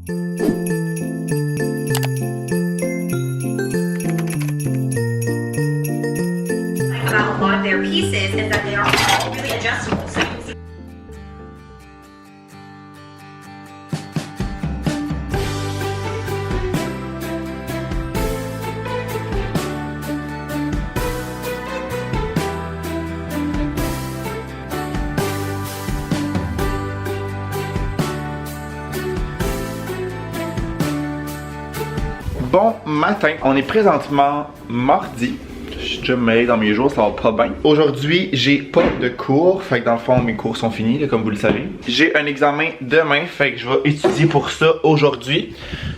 About a lot of their pieces is that they are all really adjustable. So you can see Bon matin, on est présentement mardi. Je suis déjà mêlé dans mes jours, ça va pas bien. Aujourd'hui, j'ai pas de cours, fait que dans le fond, mes cours sont finis, là, comme vous le savez. J'ai un examen demain, fait que je vais étudier pour ça aujourd'hui.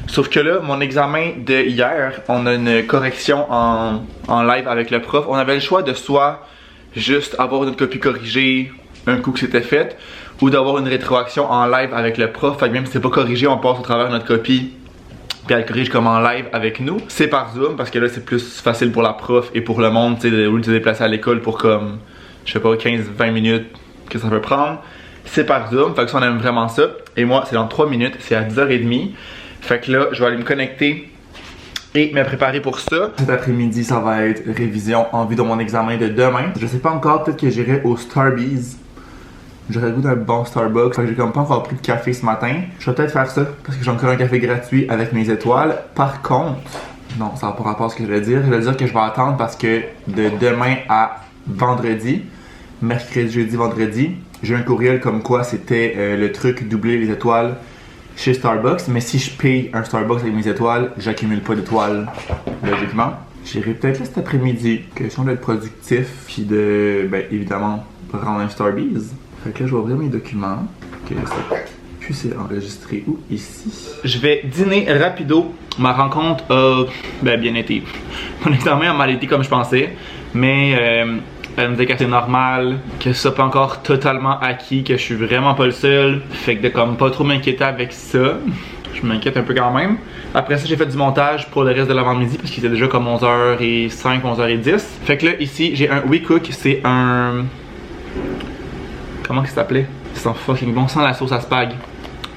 Sauf que là, mon examen de hier, on a une correction en live avec le prof. On avait le choix de soit juste avoir une copie corrigée un coup que c'était fait, ou d'avoir une rétroaction en live avec le prof. Fait que même si c'est pas corrigé, on passe au travers de notre copie. Puis elle corrige comme en live avec nous. C'est par Zoom parce que là c'est plus facile pour la prof et pour le monde, tu sais, au lieu de se déplacer à l'école pour comme, je sais pas, 15-20 minutes que ça peut prendre. C'est par Zoom, fait que ça on aime vraiment ça. Et moi c'est dans 3 minutes, c'est à 10h30. Fait que là je vais aller me connecter et me préparer pour ça. Cet après-midi ça va être révision en vue de mon examen de demain. Je sais pas encore, peut-être que j'irai au Starbucks. J'aurais le goût d'un bon Starbucks, fait que j'ai comme pas encore pris de café ce matin. Je vais peut-être faire ça, parce que j'ai encore un café gratuit avec mes étoiles. Par contre, non, ça n'a pas rapport à ce que je vais dire. Je vais dire que je vais attendre parce que de demain à vendredi, mercredi, jeudi, vendredi, j'ai un courriel comme quoi c'était le truc doubler les étoiles chez Starbucks. Mais si je paye un Starbucks avec mes étoiles, j'accumule pas d'étoiles, logiquement. J'irai peut-être là cet après-midi, question d'être productif, puis de, ben évidemment, prendre un Starbucks. Fait que là, je vais ouvrir mes documents. Ok, ça puisse être enregistré où? Ici. Je vais dîner rapido. Ma rencontre a bien été. Mon examen a mal été comme je pensais. Mais elle me dit que c'est normal, que ça pas encore totalement acquis, que je suis vraiment pas le seul. Fait que de comme pas trop m'inquiéter avec ça. Je m'inquiète un peu quand même. Après ça, j'ai fait du montage pour le reste de l'avant-midi parce qu'il était déjà comme 11h05, 11h10. Fait que là, ici, j'ai un WeCook. C'est un... Comment ça s'appelait? C'est son fucking bon sans la sauce à spag.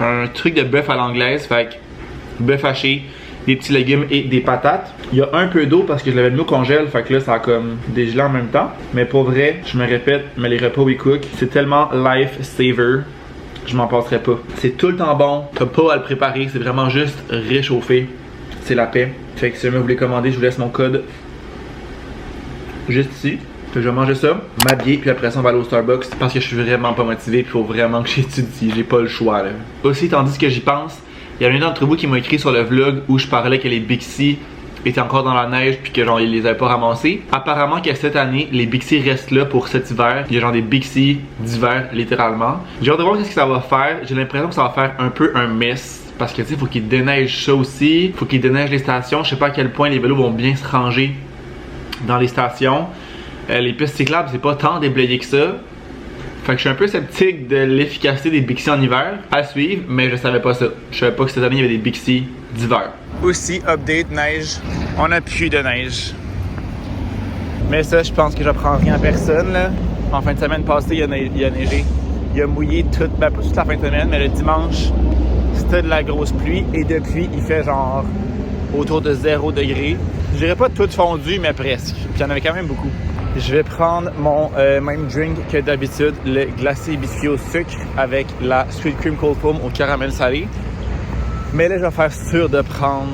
Un truc de bœuf à l'anglaise, fait que bœuf haché, des petits légumes et des patates. Il y a un peu d'eau parce que je l'avais mis au congèle, fait que là ça a comme dégelé en même temps. Mais pour vrai, je me répète, mais les repas WeCook, c'est tellement life saver. Je m'en passerai pas. C'est tout le temps bon, t'as pas à le préparer, c'est vraiment juste réchauffer. C'est la paix. Fait que si jamais vous voulez commander, je vous laisse mon code juste ici. Fait que je vais manger ça, m'habiller, puis après ça on va aller au Starbucks parce que je suis vraiment pas motivé, puis faut vraiment que j'étudie, j'ai pas le choix là. Aussi, tandis que j'y pense, il y a un d'entre vous qui m'a écrit sur le vlog où je parlais que les Bixi étaient encore dans la neige puis que genre ils les avaient pas ramassés. Apparemment que cette année, les Bixi restent là pour cet hiver. Il y a genre des Bixi d'hiver littéralement. J'ai hâte de voir ce que ça va faire. J'ai l'impression que ça va faire un peu un mess. Parce que tu sais, faut qu'ils déneigent ça aussi. Faut qu'ils déneigent les stations. Je sais pas à quel point les vélos vont bien se ranger dans les stations. Les pistes cyclables, c'est pas tant déblayé que ça. Fait que je suis un peu sceptique de l'efficacité des Bixi en hiver. À suivre, mais je savais pas ça. Je savais pas que cette année il y avait des Bixi d'hiver. Aussi, update neige. On a plus de neige. Mais ça, je pense que j'apprends rien à personne là. En fin de semaine passée, il a neigé. Il a mouillé toute, pas toute la fin de semaine, mais le dimanche, c'était de la grosse pluie. Et depuis, il fait genre autour de 0 degré. Je dirais pas tout fondu, mais presque. Puis il y en avait quand même beaucoup. Je vais prendre mon même drink que d'habitude, le glacé biscuit au sucre avec la sweet cream cold foam au caramel salé. Mais là, je vais faire sûr de prendre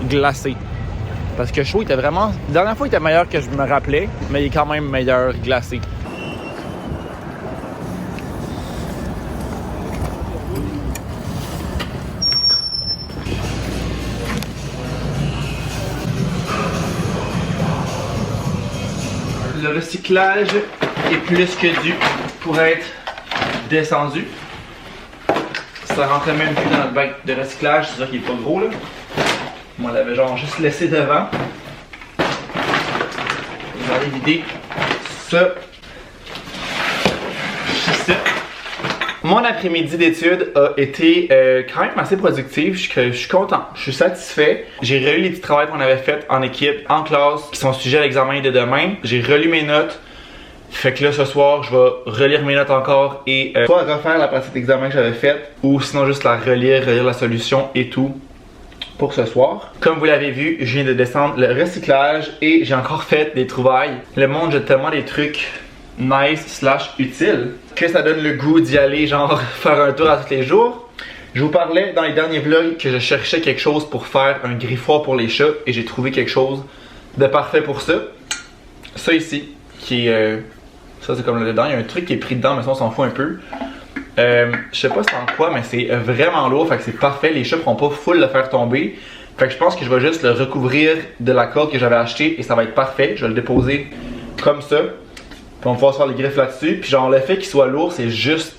glacé. Parce que chaud, il était vraiment... La dernière fois, il était meilleur que je me rappelais, mais il est quand même meilleur glacé. Le recyclage est plus que dû pour être descendu. Ça rentrait même plus dans notre bac de recyclage, c'est ça qui est pas gros là. Moi, on l'avait genre juste laissé devant. Je vais aller vider ça. Ici. Mon après-midi d'études a été quand même assez productif. Je suis content, je suis satisfait. J'ai relu les petits travaux qu'on avait fait en équipe, en classe, qui sont sujets à l'examen de demain. J'ai relu mes notes. Fait que là, ce soir, je vais relire mes notes encore et soit refaire la partie d'examen que j'avais faite, ou sinon juste la relire la solution et tout pour ce soir. Comme vous l'avez vu, je viens de descendre le recyclage et j'ai encore fait des trouvailles. Le monde jette tellement des trucs nice / utiles que ça donne le goût d'y aller, genre faire un tour à tous les jours. Je vous parlais dans les derniers vlogs que je cherchais quelque chose pour faire un griffoir pour les chats et j'ai trouvé quelque chose de parfait pour ça. Ça ici, qui est... ça c'est comme là dedans, il y a un truc qui est pris dedans mais ça on s'en fout un peu. Je sais pas c'est en quoi mais c'est vraiment lourd, fait que c'est parfait, les chats feront pas full le faire tomber. Fait que je pense que je vais juste le recouvrir de la corde que j'avais acheté et ça va être parfait. Je vais le déposer comme ça. Puis on va pouvoir se faire les griffes là-dessus. Puis genre le fait qu'il soit lourd c'est juste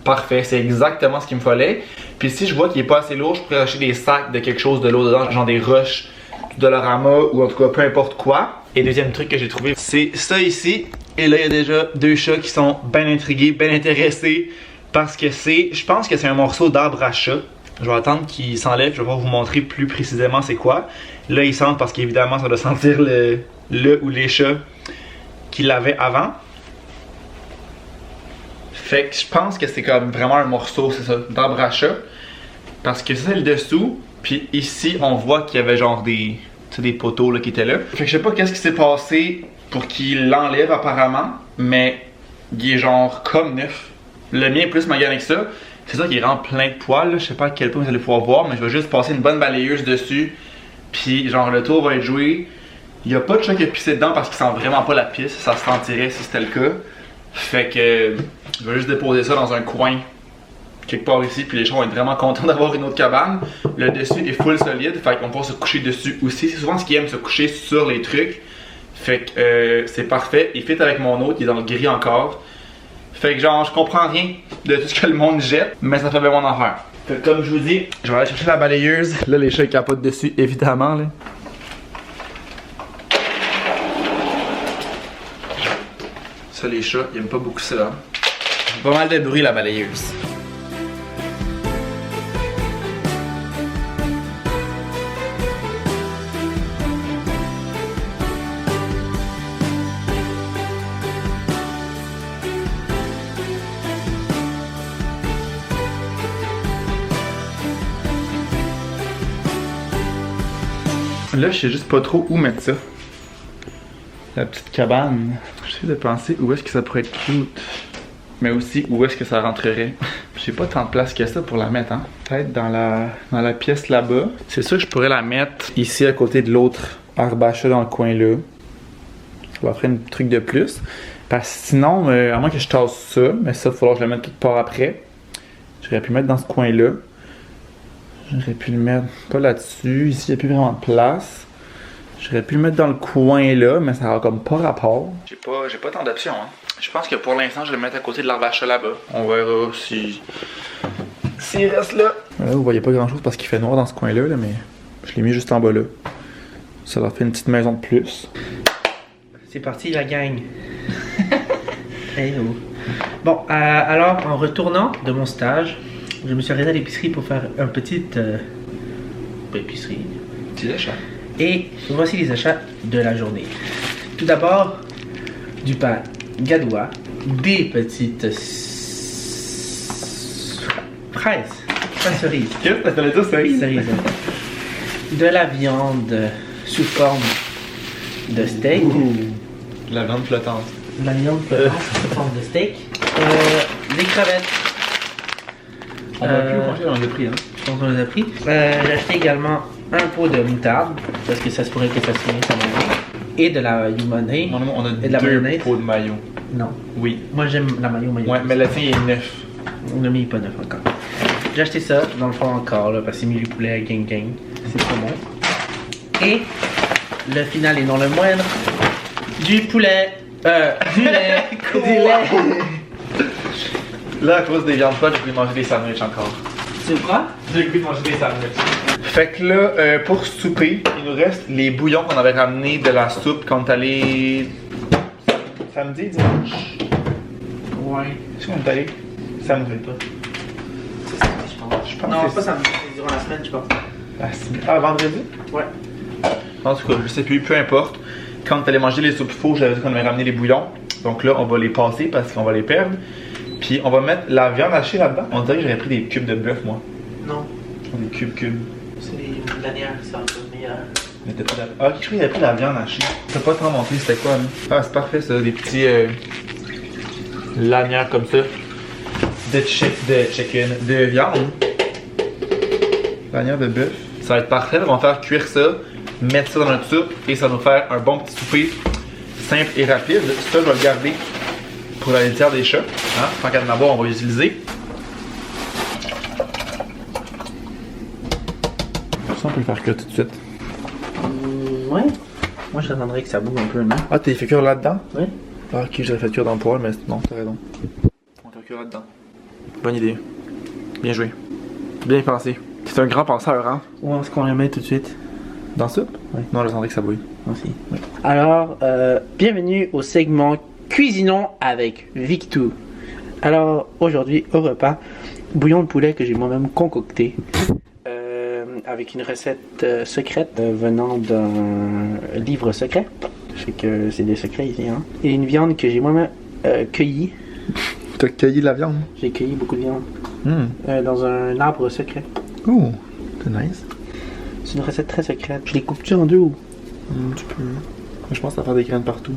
parfait, c'est exactement ce qu'il me fallait. Puis si je vois qu'il est pas assez lourd, je pourrais acheter des sacs de quelque chose de lourd dedans, genre des roches, du Dollarama ou en tout cas peu importe quoi. Et deuxième truc que j'ai trouvé, c'est ça ici. Et là il y a déjà deux chats qui sont bien intrigués, bien intéressés. Parce que je pense que c'est un morceau d'arbre à chat. Je vais attendre qu'il s'enlève, je vais pouvoir vous montrer plus précisément c'est quoi. Là il sent parce qu'évidemment ça doit sentir le ou les chats qui l'avaient avant. Fait que je pense que c'est comme vraiment un morceau, c'est ça, d'arbre à chat. Parce que c'est le dessous, puis ici on voit qu'il y avait genre des poteaux là, qui étaient là. Fait que je sais pas qu'est-ce qui s'est passé pour qu'il l'enlève apparemment, mais il est genre comme neuf. Le mien est plus magané que ça. C'est ça qui rend plein de poils, là. Je sais pas à quel point vous allez pouvoir voir, mais je vais juste passer une bonne balayeuse dessus. Puis genre le tour va être joué. Il n'y a pas de chat qui a pissé dedans parce qu'il sent vraiment pas la pisse. Ça se sentirait si c'était le cas. Fait que je vais juste déposer ça dans un coin quelque part ici. Puis les chats vont être vraiment contents d'avoir une autre cabane. Le dessus est full solide. Fait qu'on va pouvoir se coucher dessus aussi. C'est souvent ce qu'ils aiment, se coucher sur les trucs. Fait que c'est parfait. Il fit avec mon autre, il est dans le gris encore. Fait que genre je comprends rien de tout ce que le monde jette, mais ça fait bien mon affaire. Fait que comme je vous dis, je vais aller chercher la balayeuse. Là les chats ils capotent dessus évidemment là. Ça les chats, ils aiment pas beaucoup ça. Pas mal de bruit la balayeuse. Là, je sais juste pas trop où mettre ça. La petite cabane. J'essaie de penser où est-ce que ça pourrait être cute. Mais aussi où est-ce que ça rentrerait. J'ai pas tant de place que ça pour la mettre, hein. Peut-être dans la pièce là-bas. C'est sûr que je pourrais la mettre ici à côté de l'autre arbre à chat dans le coin là. Ça va faire un truc de plus. Parce que sinon, à moins que je tasse ça, mais ça, il va falloir que je le mette quelque part après. J'aurais pu le mettre dans ce coin-là. J'aurais pu le mettre pas là-dessus. Ici, il n'y a plus vraiment de place. J'aurais pu le mettre dans le coin là, mais ça a comme pas rapport. J'ai pas tant d'options, hein. Je pense que pour l'instant, je vais le mettre à côté de l'arbre à chat là-bas. On verra s'il reste là. Là, vous voyez pas grand-chose parce qu'il fait noir dans ce coin-là, là, mais je l'ai mis juste en bas là. Ça leur fait une petite maison de plus. C'est parti la gang. Hello. Bon, alors en retournant de mon stage, je me suis arrêté à l'épicerie pour faire un petit épicerie. Petit achat. Et voici les achats de la journée. Tout d'abord, du pain gadois, des petites fraises, pas cerises. Qu'est-ce que t'allais dire cerise? Cerises. De la viande sous forme de steak. De la viande flottante. De la viande sous forme de steak. Des crevettes. On va plus manger dans le prix, hein. Je pense qu'on les a pris. J'ai acheté également un pot de moutarde, parce que ça se pourrait que ça se finisse à manger. Et de la mayonnaise. On a Et de la deux mayonnaise. pots de maillot. Non. Oui. Moi j'aime la mayonnaise. Ouais, mais le tien il est neuf. On a mis pas neuf encore. J'ai acheté ça, dans le fond encore, là, parce que c'est mis du poulet gang gang. C'est trop bon. Et le final et non le moindre, du poulet. Du lait. Du lait. Là, à cause des viandes froides, j'ai voulu manger des sandwichs encore. C'est quoi? J'ai voulu manger des sandwichs. Fait que là, pour souper, il nous reste les bouillons qu'on avait ramenés de la soupe quand on est allé samedi, dimanche. Ouais. Est-ce qu'on est allé? Samedi pas. C'est samedi, je pense. Je pense Non, que pas c'est samedi, c'est durant la semaine, je pense. Ah, vendredi? Ouais. En tout cas, je sais plus, peu importe. Quand on allait manger les soupes faux, j'avais dit qu'on allait ramener les bouillons. Donc là, on va les passer parce qu'on va les perdre. Puis on va mettre la viande hachée là-dedans. On dirait que j'aurais pris des cubes de bœuf, moi. Non, Des cubes. c'est les lanières, c'est un peu meilleur. Mais t'as pas de... Ah, je crois qu'il avait pris la viande hachée. T'as pas tant montré c'était quoi, là? Ah, c'est parfait ça, des petits lanières comme ça. De chicken, de viande. Lanières de bœuf. Ça va être parfait, on va faire cuire ça, mettre ça dans notre soupe et ça va nous faire un bon petit souper simple et rapide. Ça, je vais le garder pour la litière des chats. Hein? Tant qu'à en avoir, on va l'utiliser. Ça, on peut le faire cuire tout de suite. Ouais. Moi, j'attendrais que ça bouge un peu, non? Ah, t'es fait cuire là-dedans? Oui. Ah, ok, j'aurais fait cuire dans le poêle, mais non, t'as raison. On va faire cuire là-dedans. Bonne idée. Bien joué. Bien pensé. C'est un grand penseur, hein? Où est-ce qu'on les met tout de suite? Dans la soupe? Oui. Non, j'attendais que ça bouille. Aussi. Oui. Alors, bienvenue au segment Cuisinons avec Victou. Alors, aujourd'hui, au repas, bouillon de poulet que j'ai moi-même concocté. Avec une recette secrète venant d'un livre secret. Je sais que c'est des secrets ici, hein. Et une viande que j'ai moi-même cueillie. T'as cueilli la viande? J'ai cueilli beaucoup de viande. Hum. Dans un arbre secret. Oh, c'est nice. C'est une recette très secrète. Je les coupe-tu en deux ou? Tu peux. Je pense que ça va faire des graines partout.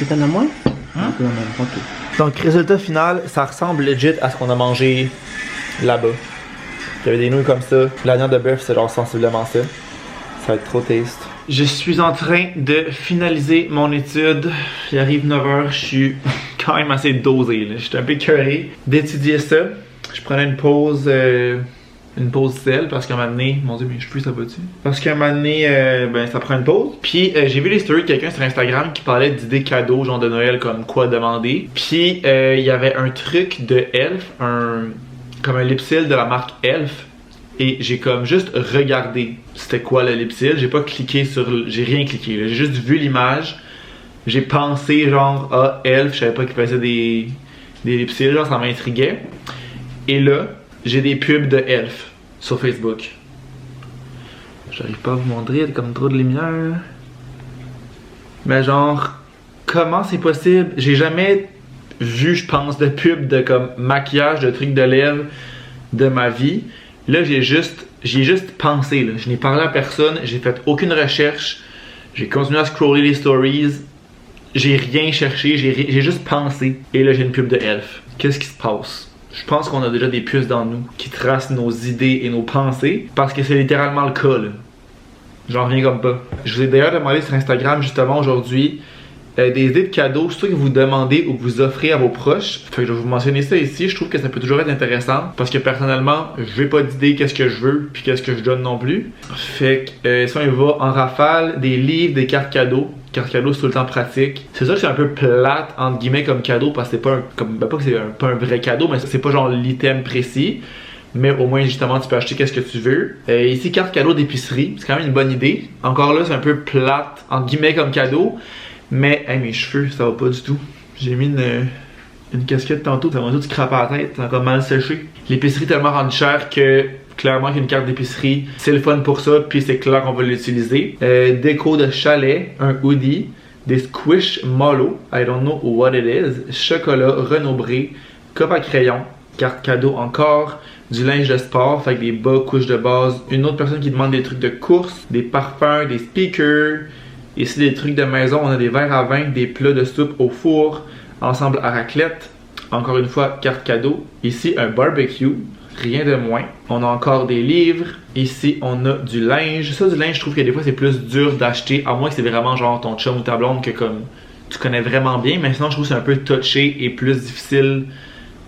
T'en as moins? Hein? Donc, résultat final, ça ressemble legit à ce qu'on a mangé là-bas. Il y avait des nouilles comme ça. L'agneau de bœuf, c'est genre sensiblement ça. Ça va être trop taste. Je suis en train de finaliser mon étude. Il arrive 9h, je suis quand même assez dosé. Là. Je suis un peu écœuré d'étudier ça. Je prenais une pause sel parce qu'à un moment donné, mon dieu, mes cheveux ça va-tu? Parce qu'à un moment donné, ben ça prend une pause. Puis j'ai vu les stories de quelqu'un sur Instagram qui parlait d'idées cadeaux, genre de Noël, comme quoi demander. Puis il y avait un truc de Elf, comme un lip-seal de la marque Elf. Et j'ai comme juste regardé c'était quoi le lip-seal. J'ai pas cliqué sur. J'ai rien cliqué. J'ai juste vu l'image. J'ai pensé genre ah Elf, je savais pas qu'il faisait des lip-seals, genre ça m'intriguait. Et là, j'ai des pubs de Elf sur Facebook. J'arrive pas à vous montrer, il y a comme trop de lumière. Mais genre, comment c'est possible? J'ai jamais vu, je pense, de pub de comme maquillage, de trucs de lèvres de ma vie. Là, j'y ai juste pensé. Là. Je n'ai parlé à personne, j'ai fait aucune recherche. J'ai continué à scroller les stories. J'ai rien cherché, j'ai juste pensé. Et là, j'ai une pub de Elf. Qu'est-ce qui se passe? Je pense qu'on a déjà des puces dans nous qui tracent nos idées et nos pensées parce que c'est littéralement le cas là. J'en reviens comme pas. Je vous ai d'ailleurs demandé sur Instagram justement aujourd'hui des idées de cadeaux, surtout que vous demandez ou que vous offrez à vos proches. Fait que je vais vous mentionner ça ici, je trouve que ça peut toujours être intéressant parce que personnellement, je n'ai pas d'idée qu'est-ce que je veux puis qu'est-ce que je donne non plus. Fait que si on y va en rafale, des livres, des cartes cadeaux. Cartes cadeaux c'est tout le temps pratique. C'est sûr que c'est un peu plate entre guillemets comme cadeau parce que c'est pas un, comme, ben pas que c'est pas un vrai cadeau, mais c'est pas genre l'item précis. Mais au moins justement tu peux acheter qu'est-ce que tu veux. Ici carte cadeau d'épicerie, c'est quand même une bonne idée. Encore là c'est un peu plate entre guillemets comme cadeau. Mais hey, mes cheveux ça va pas du tout. J'ai mis une casquette tantôt, ça m'a tout scrapé à la tête, ça a encore mal séché. L'épicerie est tellement rendue chère que clairement qu'une carte d'épicerie c'est le fun pour ça, puis c'est clair qu'on va l'utiliser. Déco de chalet, un hoodie, des Squishmallows, I don't know what it is, chocolat, Renaud-Bré, cope à crayon, carte cadeau encore, du linge de sport, fait que des bas, couches de base, une autre personne qui demande des trucs de course, des parfums, des speakers, ici des trucs de maison, on a des verres à vin, des plats de soupe au four, ensemble à raclette, encore une fois carte cadeau, ici un barbecue, rien de moins. On a encore des livres. Ici, on a du linge. Ça, du linge, je trouve que des fois, c'est plus dur d'acheter. À moins que c'est vraiment genre ton chum ou ta blonde que comme tu connais vraiment bien. Mais sinon, je trouve que c'est un peu touché et plus difficile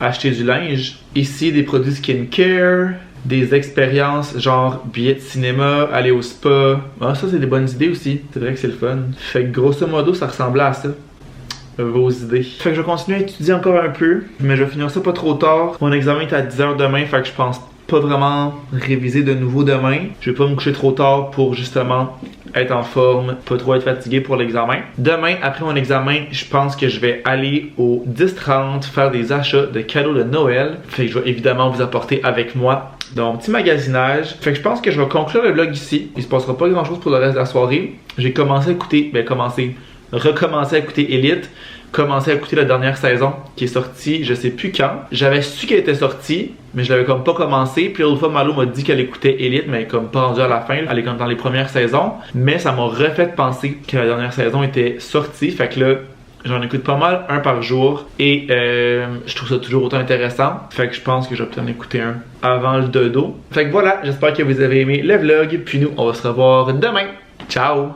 acheter du linge. Ici, des produits skincare. Des expériences genre billets de cinéma, aller au spa. Ah, ça, c'est des bonnes idées aussi. C'est vrai que c'est le fun. Fait que grosso modo, ça ressemblait à ça. vos idées. Fait que je vais continuer à étudier encore un peu, mais je vais finir ça pas trop tard. Mon examen est à 10h demain, fait que je pense pas vraiment réviser de nouveau demain. Je vais pas me coucher trop tard pour justement être en forme, pas trop être fatigué pour l'examen. Demain, après mon examen, je pense que je vais aller au 10-30 faire des achats de cadeaux de Noël. Fait que je vais évidemment vous apporter avec moi dans mon petit magasinage. Fait que je pense que je vais conclure le vlog ici. Il se passera pas grand chose pour le reste de la soirée. J'ai commencé à écouter, recommencer à écouter Elite. Commencé à écouter la dernière saison qui est sortie, je sais plus quand. J'avais su qu'elle était sortie, mais je l'avais comme pas commencé. Puis l'autre fois, Malo m'a dit qu'elle écoutait Elite, mais comme pas rendue à la fin. Elle est comme dans les premières saisons. Mais ça m'a refait penser que la dernière saison était sortie. Fait que là, j'en écoute pas mal, un par jour. Et je trouve ça toujours autant intéressant. Fait que je pense que je vais peut-être en écouter un avant le dodo. Fait que voilà, j'espère que vous avez aimé le vlog. Puis nous, on va se revoir demain. Ciao!